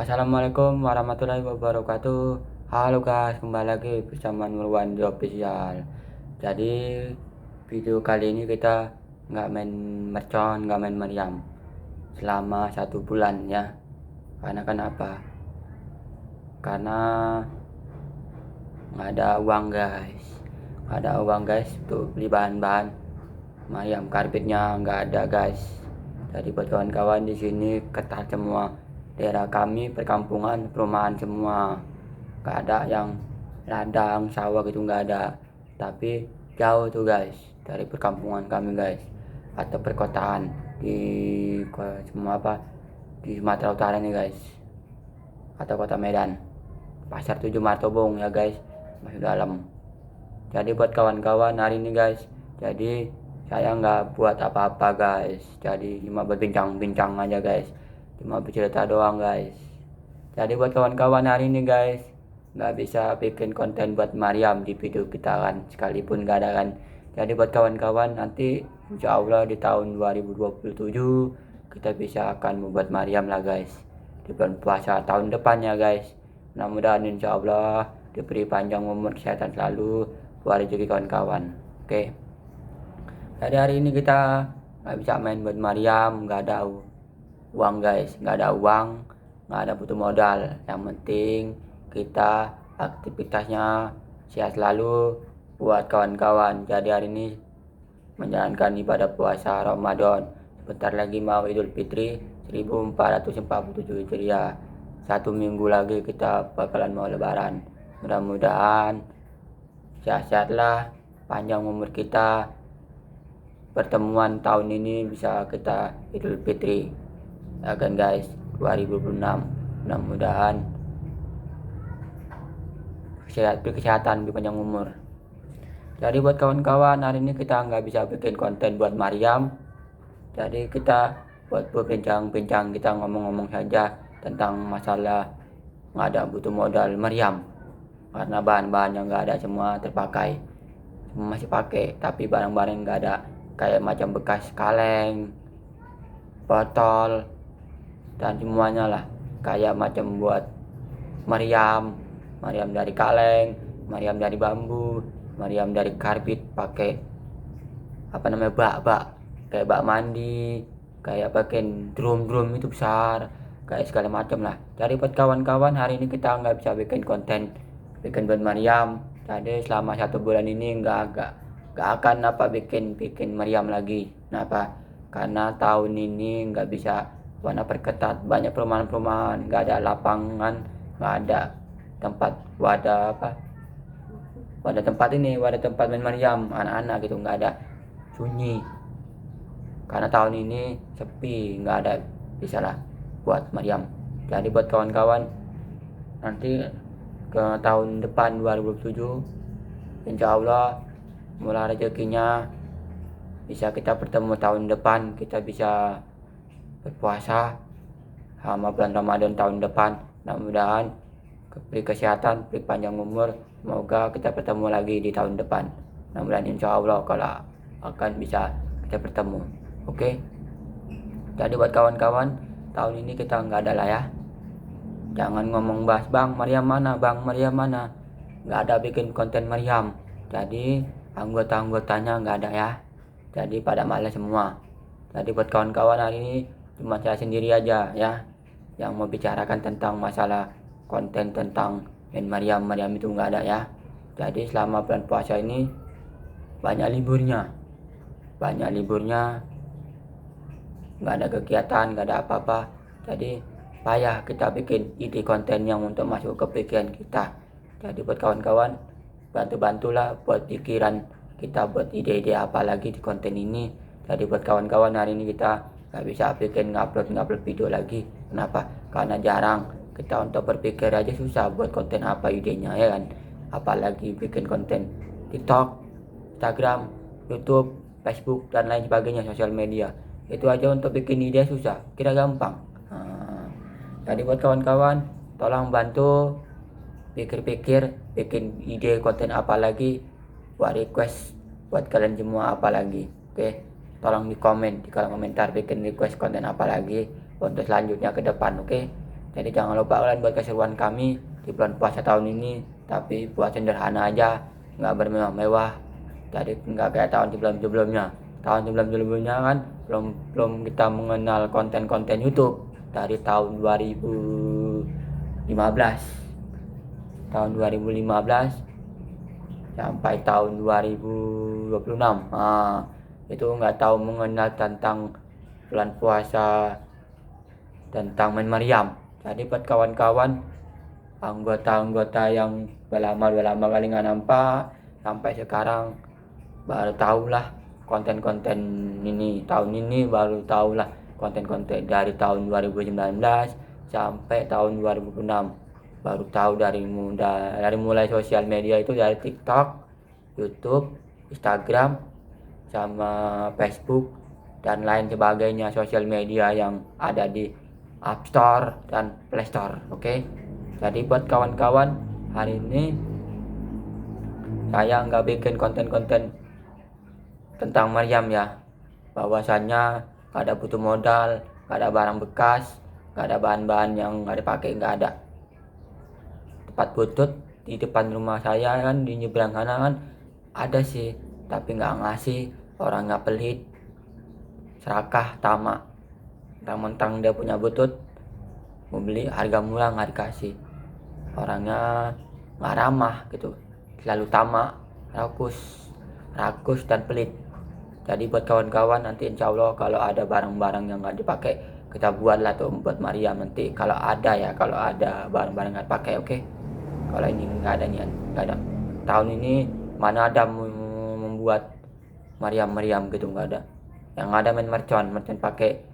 Assalamualaikum warahmatullahi wabarakatuh. Halo guys, kembali lagi bersama Nurwan di Official. Jadi video kali ini kita nggak main mercon, nggak main meriam selama 1 bulan ya. Karena kenapa? Karena nggak ada uang guys. Nggak ada uang guys untuk beli bahan-bahan meriam, karbitnya nggak ada guys. Jadi buat kawan-kawan di sini ketat semua. Daerah kami perkampungan, perumahan semua, nggak ada yang ladang sawah gitu, nggak ada. Tapi jauh tuh guys dari perkampungan kami guys, atau perkotaan di semua di Sumatera Utara nih guys, atau kota Medan, Pasar 7 Martobong ya guys, masuk dalam. Jadi buat kawan-kawan hari ini guys, jadi saya nggak buat apa-apa guys, jadi cuma berbincang-bincang aja guys, cuma bercerita doang guys. Jadi buat kawan-kawan hari ini guys, nggak bisa bikin konten buat Mariam di video kita kan, sekalipun nggak ada kan. Jadi buat kawan-kawan nanti insya Allah di tahun 2027 kita bisa akan membuat Mariam lah guys, di bulan puasa tahun depannya guys. Mudah-mudahan insya Allah diberi panjang umur, kesehatan selalu, buat rezeki kawan-kawan. Oke. Jadi hari ini kita nggak bisa main buat Mariam, nggak ada uang guys, nggak ada uang, nggak ada butuh modal. Yang penting kita aktivitasnya sehat selalu buat kawan-kawan. Jadi hari ini menjalankan ibadah puasa Ramadan, sebentar lagi mau Idul Fitri 1447 Hijriah. 1 minggu lagi kita bakalan mau lebaran. Mudah-mudahan sehat-sehatlah, panjang umur kita, pertemuan tahun ini bisa kita Idul Fitri ya kan guys, 2026. Mudah-mudahan kesehatan, lebih panjang umur. Jadi buat kawan-kawan hari ini kita nggak bisa bikin konten buat Mariam, jadi kita buat berbincang-bincang, kita ngomong-ngomong saja tentang masalah nggak ada butuh modal meriam, karena bahan-bahan yang nggak ada semua terpakai, semua masih pakai, tapi barang-barang nggak ada, kayak macam bekas kaleng, botol, dan semuanya lah, kayak macam buat meriam dari kaleng, meriam dari bambu, meriam dari karbit, pakai bak kayak bak mandi, kayak pakai drum itu besar, kayak segala macam lah. Jadi buat kawan-kawan hari ini kita nggak bisa bikin konten bikin buat meriam. Jadi selama 1 bulan ini nggak akan bikin meriam lagi. Kenapa? Karena tahun ini nggak bisa, warna perketat, banyak perumahan-perumahan, nggak ada lapangan, nggak ada tempat wadah tempat main meriam anak-anak gitu, nggak ada, sunyi. Karena tahun ini sepi, nggak ada bisa lah buat meriam. Jadi buat kawan-kawan nanti ke tahun depan 2027 insya Allah mulai rezekinya bisa kita bertemu tahun depan, kita bisa berpuasa sama bulan Ramadan tahun depan. Mudah-mudahan beri kesehatan, beri panjang umur, semoga kita bertemu lagi di tahun depan. Mudah-mudahan insya Allah kalau akan bisa kita bertemu. Oke. Jadi buat kawan-kawan tahun ini kita nggak ada lah ya, jangan ngomong bahas bang Mariam mana, nggak ada bikin konten Mariam. Jadi anggotanya nggak ada ya, jadi pada malas semua. Jadi buat kawan-kawan hari ini cuma saya sendiri aja ya yang mau bicarakan tentang masalah konten tentang Mariam itu nggak ada ya. Jadi selama bulan puasa ini banyak liburnya, nggak ada kegiatan, nggak ada apa-apa. Jadi payah kita bikin ide konten yang untuk masuk ke pikiran kita. Jadi buat kawan-kawan bantu-bantulah buat pikiran kita, buat ide-ide apa lagi di konten ini. Jadi buat kawan-kawan hari ini kita nggak bisa bikin ngupload video lagi. Kenapa? Karena jarang, kita untuk berpikir aja susah buat konten apa idenya ya kan, apalagi bikin konten TikTok, Instagram, YouTube, Facebook dan lain sebagainya, sosial media. Itu aja untuk bikin ide susah, kira gampang. Jadi buat kawan-kawan tolong bantu pikir-pikir bikin ide konten apa lagi, buat request buat kalian semua apa lagi. Oke, tolong di komen di kolom komentar bikin request konten apa lagi untuk selanjutnya ke depan. Oke, Jadi jangan lupa kalian buat keseruan kami di bulan puasa tahun ini, tapi buat sederhana aja, nggak bermewah-mewah. Jadi nggak kayak tahun sebelum-sebelumnya. Tahun sebelum-sebelumnya kan belum kita mengenal konten-konten YouTube dari tahun 2015. Tahun 2015 sampai tahun 2026. Nah, itu nggak tahu mengenal tentang bulan puasa, tentang main meriam. Jadi buat kawan-kawan anggota-anggota yang udah lama kali nggak nampak, sampai sekarang baru tahu lah konten-konten ini. Tahun ini baru tahu lah konten-konten dari tahun 2019 sampai tahun 2006. Baru tahu dari mulai sosial media itu dari TikTok, YouTube, Instagram, sama Facebook dan lain sebagainya sosial media yang ada di App Store dan Play Store. Oke. Jadi buat kawan-kawan, hari ini saya nggak bikin konten-konten tentang meriam ya. Bahwasannya nggak ada butuh modal, nggak ada barang bekas, nggak ada bahan-bahan yang nggak dipakai, nggak ada. Tempat butut di depan rumah saya kan, di nyebrang sana kan ada sih, tapi nggak ngasih. Orang nggak pelit, serakah, tamak. Mentang-mentang dia punya butut, mau beli harga murah nggak dikasih. Orangnya nggak ramah gitu, selalu tamak, rakus dan pelit. Jadi buat kawan-kawan, nanti insya Allah kalau ada barang-barang yang nggak dipakai, kita buatlah tuh buat Maria nanti. Kalau ada barang-barang nggak dipakai, oke. Kalau ini nggak ada niat, nggak ada. Tahun ini mana ada membuat meriam gitu, nggak ada. Yang ada main mercon pakai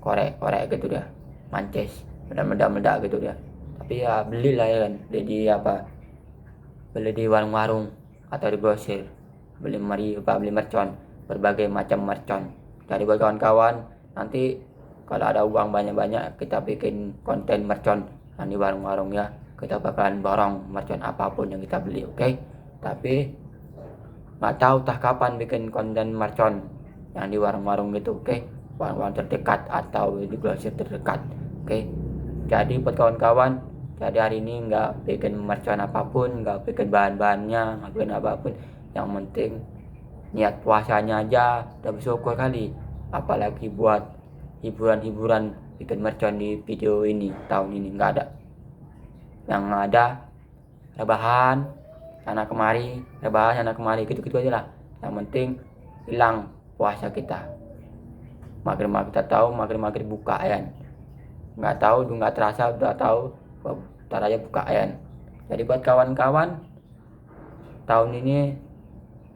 korek gitu dia, mancis, meledak gitu dia. Tapi ya belilah ya kan, beli di warung-warung atau di grosir, beli mercon, berbagai macam mercon. Jadi buat kawan-kawan, nanti kalau ada uang banyak-banyak, kita bikin konten mercon di warung-warung ya. Kita bakalan borong mercon apapun yang kita beli, oke? Tapi nggak tahu kapan bikin konten mercon yang di warung-warung gitu, oke? Warung-warung terdekat atau di grosir terdekat, oke? Jadi buat kawan-kawan, jadi hari ini nggak bikin mercon apapun, nggak bikin bahan-bahannya, nggak bikin apapun. Yang penting niat puasanya aja udah bersyukur kali. Apalagi buat hiburan bikin mercon di video ini. Tahun ini nggak ada. Yang ada rebahan sana kemari gitu aja lah. Yang penting hilang puasa kita. Maghrib kita tahu maghrib buka ya. Nggak tahu, nggak terasa udah tahu, ntar aja buka ya. Jadi buat kawan-kawan, tahun ini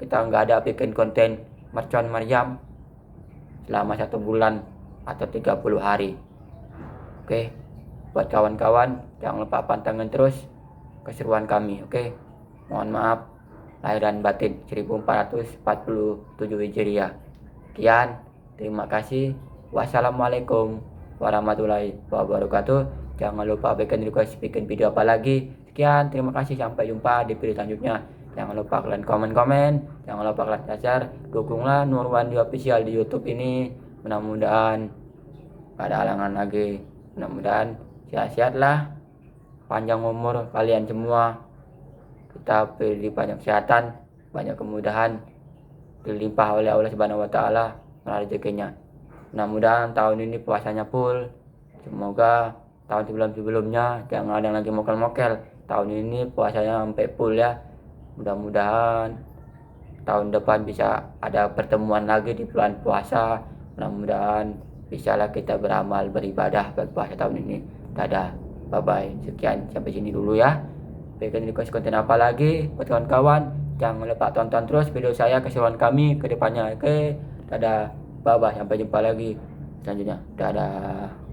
kita nggak ada bikin konten mercon meriam selama 1 bulan atau 30 hari. Oke, buat kawan-kawan jangan lupa pantengin terus keseruan kami, oke? Mohon maaf lahir dan batin 1447 Hijriah. Sekian, terima kasih. Wassalamualaikum warahmatullahi wabarakatuh. Jangan lupa bikin video apa lagi. Sekian, terima kasih, sampai jumpa di video selanjutnya. Jangan lupa kalian komen, jangan lupa kalian share, dukunglah Nurwandi Official di YouTube ini. Mudah-mudahan gak ada halangan lagi, mudah-mudahan sehat-sehat lah, panjang umur kalian semua, kita beri banyak kesehatan, banyak kemudahan, dilimpah oleh Allah Subhanahu wa Ta'ala melalui rezekinya. Mudah-mudahan tahun ini puasanya full. Semoga tahun sebelum-sebelumnya jangan ada yang lagi mokel-mokel. Tahun ini puasanya sampai full ya. Mudah-mudahan tahun depan bisa ada pertemuan lagi di bulan puasa. Mudah-mudahan bisalah kita beramal beribadah bulan puasa tahun ini. Dadah, bye-bye. Sekian, sampai sini dulu ya. Bikin request konten apa lagi buat kawan-kawan, jangan lupa tonton terus video saya, keseruan kami ke depannya. Oke, dadah, bye-bye, sampai jumpa lagi selanjutnya. Dadah.